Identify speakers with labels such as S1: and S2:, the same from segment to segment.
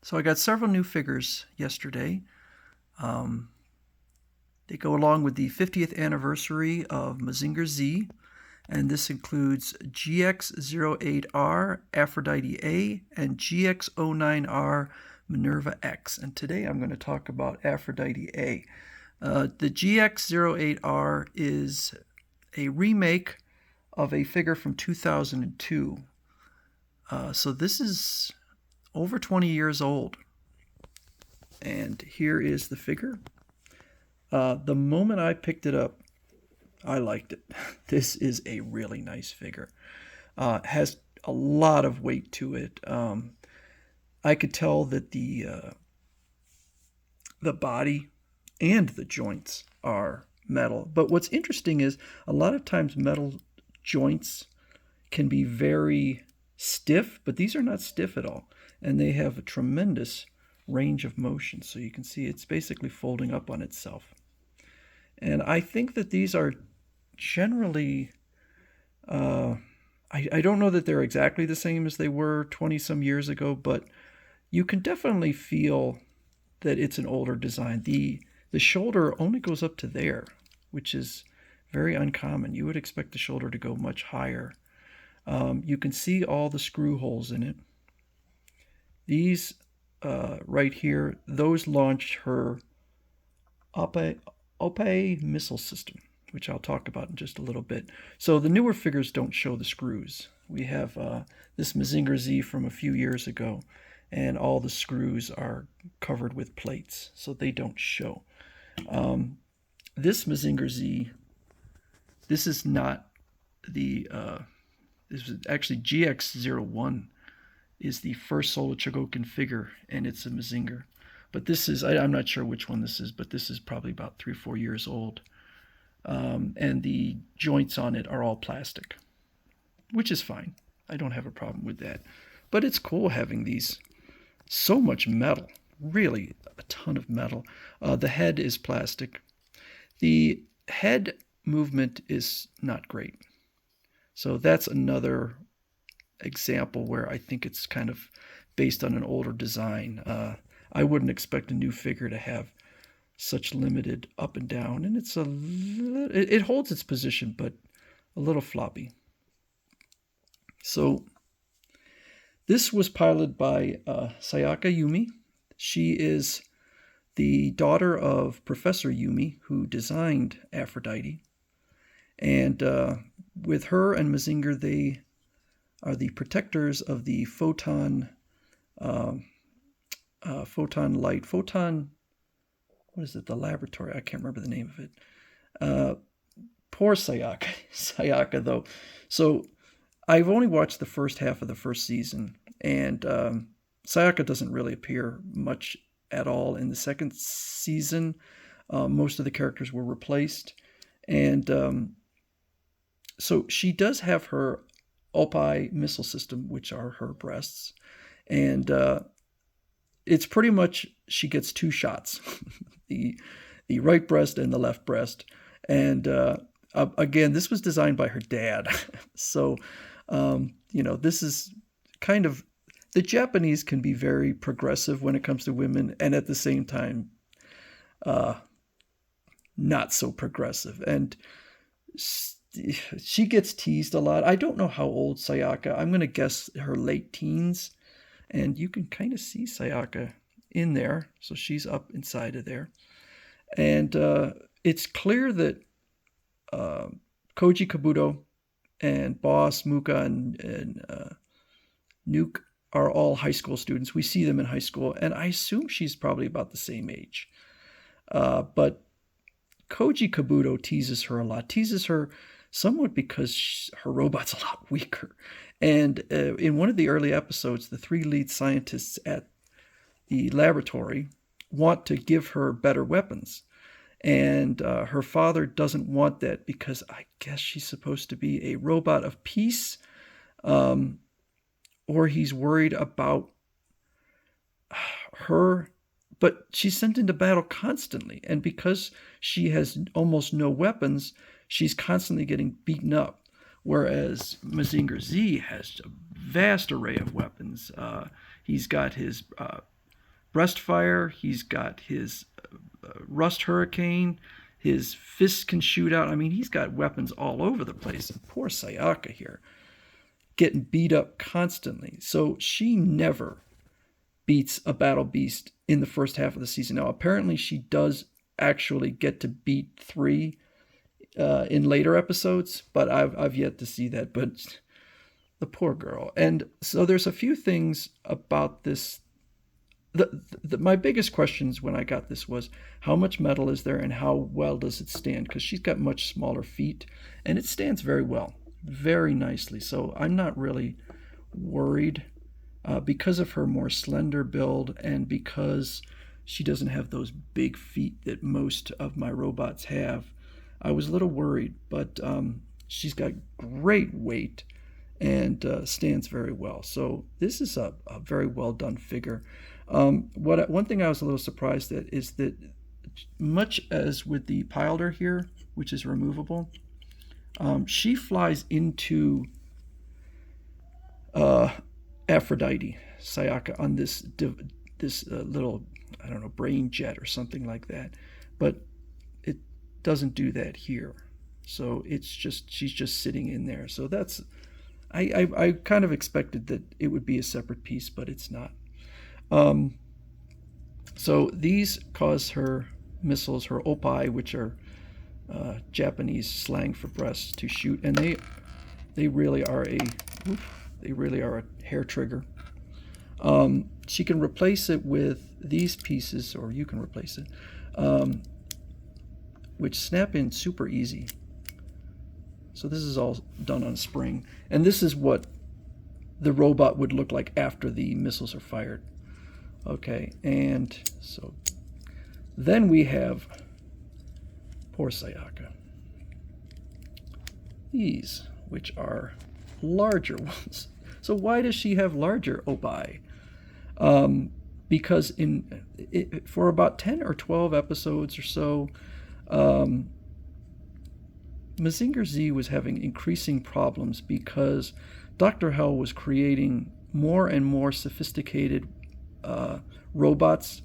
S1: So I got several new figures yesterday. Um, they go along with the 50th anniversary of Mazinger Z, and this includes GX-08R Aphrodite A and GX-09R Minerva X. And today I'm going to talk about Aphrodite A. The GX-08R is a remake of a figure from 2002. So this is over 20 years old. And here is the figure. The moment I picked it up, I liked it. This is a really nice figure. Has a lot of weight to it. I could tell that the body and the joints are metal. But what's interesting is a lot of times metal joints can be very stiff, but these are not stiff at all. And they have a tremendous range of motion. So you can see it's basically folding up on itself. And I think that these are generally, I don't know that they're exactly the same as they were 20 some years ago, but you can definitely feel that it's an older design. The shoulder only goes up to there, which is very uncommon. You would expect the shoulder to go much higher. You can see all the screw holes in it. These right here, those launched her Ope missile system, which I'll talk about in just a little bit. So the newer figures don't show the screws. We have this Mazinger Z from a few years ago, and all the screws are covered with plates, so they don't show. This Mazinger Z, this is not the, this is actually GX-01 is the first solo Chogokin figure, and it's a Mazinger. But this is, I'm not sure which one this is, but this is probably about 3 or 4 years old. And the joints on it are all plastic, which is fine. I don't have a problem with that. But it's cool having these, so much metal, really a ton of metal. The head is plastic. The head movement is not great. So that's another example where I think it's kind of based on an older design. I wouldn't expect a new figure to have such limited up and down, and it holds its position, but a little floppy. So this was piloted by Sayaka Yumi. She is the daughter of Professor Yumi, who designed Aphrodite. And with her and Mazinger, they are the protectors of the photon light. What is it? The laboratory. I can't remember the name of it. Poor Sayaka, though. So I've only watched the first half of the first season, and Sayaka doesn't really appear much at all in the second season. Most of the characters were replaced, and so she does have her Opie missile system, which are her breasts, and it's pretty much she gets 2 shots, the right breast and the left breast. And again, this was designed by her dad. So, this is kind of, the Japanese can be very progressive when it comes to women, and at the same time, not so progressive. And she gets teased a lot. I don't know how old Sayaka. I'm going to guess her late teens. And you can kind of see Sayaka in there. So she's up inside of there. And it's clear that Koji Kabuto and Boss, Muka, and Nuke are all high school students. We see them in high school. And I assume she's probably about the same age. But Koji Kabuto teases her somewhat because her robot's a lot weaker. And in one of the early episodes, the 3 lead scientists at the laboratory want to give her better weapons. And her father doesn't want that because I guess she's supposed to be a robot of peace, or he's worried about her. But she's sent into battle constantly. And because she has almost no weapons, she's constantly getting beaten up. Whereas Mazinger Z has a vast array of weapons. He's got his breast fire. He's got his rust hurricane. His fists can shoot out. I mean, he's got weapons all over the place. And poor Sayaka here, getting beat up constantly. So she never beats a battle beast in the first half of the season. Now, apparently she does actually get to beat 3 in later episodes, but I've yet to see that. But the poor girl. And so there's a few things about this. My biggest questions when I got this was, how much metal is there and how well does it stand? Because she's got much smaller feet, and it stands very well, very nicely. So I'm not really worried because of her more slender build and because she doesn't have those big feet that most of my robots have. I was a little worried, but she's got great weight and stands very well. So this is a very well done figure. One thing I was a little surprised at is that, much as with the Pilder here, which is removable, she flies into Aphrodite, Sayaka, on this little, I don't know, brain jet or something like that, but it doesn't do that here. So she's just sitting in there. So that's, I kind of expected that it would be a separate piece, but it's not. So these cause her missiles, her opai, which are Japanese slang for breasts, to shoot, and they really are a hair trigger. She can replace it with these pieces, or you can replace it, which snap in super easy. So this is all done on a spring, and this is what the robot would look like after the missiles are fired. Okay, and so then we have poor Sayaka. These, which are larger ones. So why does she have larger opai? Because for about 10 or 12 episodes or so, Mazinger Z was having increasing problems because Dr. Hell was creating more and more sophisticated robots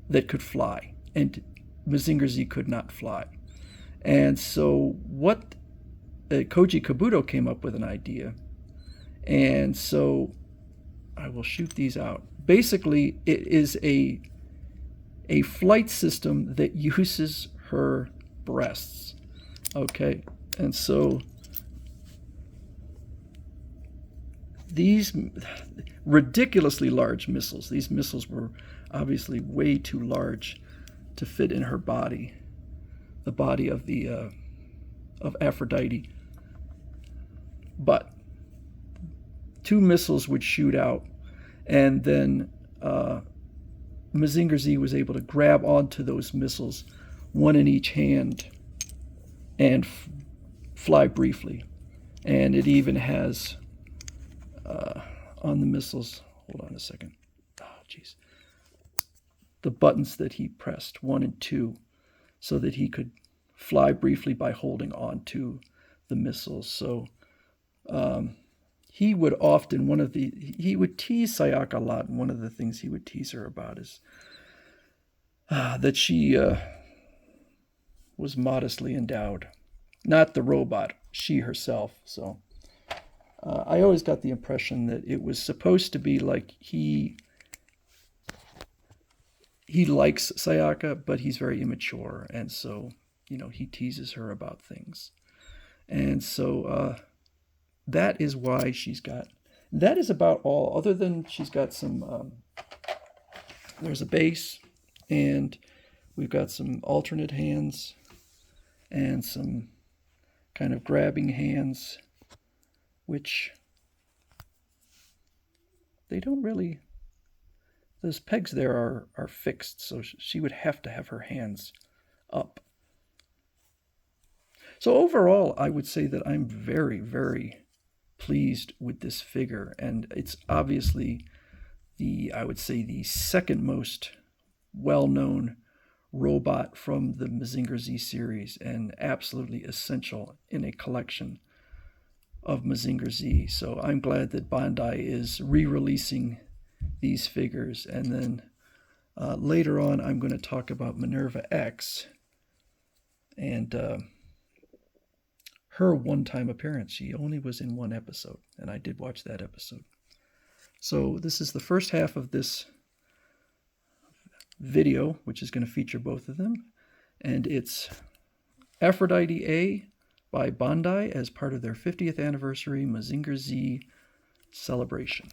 S1: that could fly, and Mazinger Z could not fly. And so what Koji Kabuto came up with an idea, and so I will shoot these out. Basically, it is a flight system that uses her breasts. Okay, and so these ridiculously large missiles, these missiles were obviously way too large to fit in her body, the body of Aphrodite. But 2 missiles would shoot out, and then Mazinger Z was able to grab onto those missiles, one in each hand, and fly briefly. And it even has on the missiles, hold on a second, the buttons that he pressed, 1 and 2, so that he could fly briefly by holding on to the missiles. So he would often, he would tease Sayaka a lot, and one of the things he would tease her about is that she was modestly endowed. Not the robot, she herself. So I always got the impression that it was supposed to be like he likes Sayaka, but he's very immature, and so, he teases her about things. And so that is why that is about all, other than she's got some, there's a base, and we've got some alternate hands, and some kind of grabbing hands, which they don't really, those pegs there are fixed, so she would have to have her hands up. So overall, I would say that I'm very, very pleased with this figure, and it's obviously I would say the second most well-known robot from the Mazinger Z series, and absolutely essential in a collection of Mazinger Z. So I'm glad that Bandai is re-releasing these figures, and then Later on, I'm going to talk about Minerva X and her one-time appearance. She only was in one episode, and I did watch that episode. So this is the first half of this video, which is going to feature both of them. And it's Aphrodite A by Bandai as part of their 50th anniversary Mazinger Z celebration.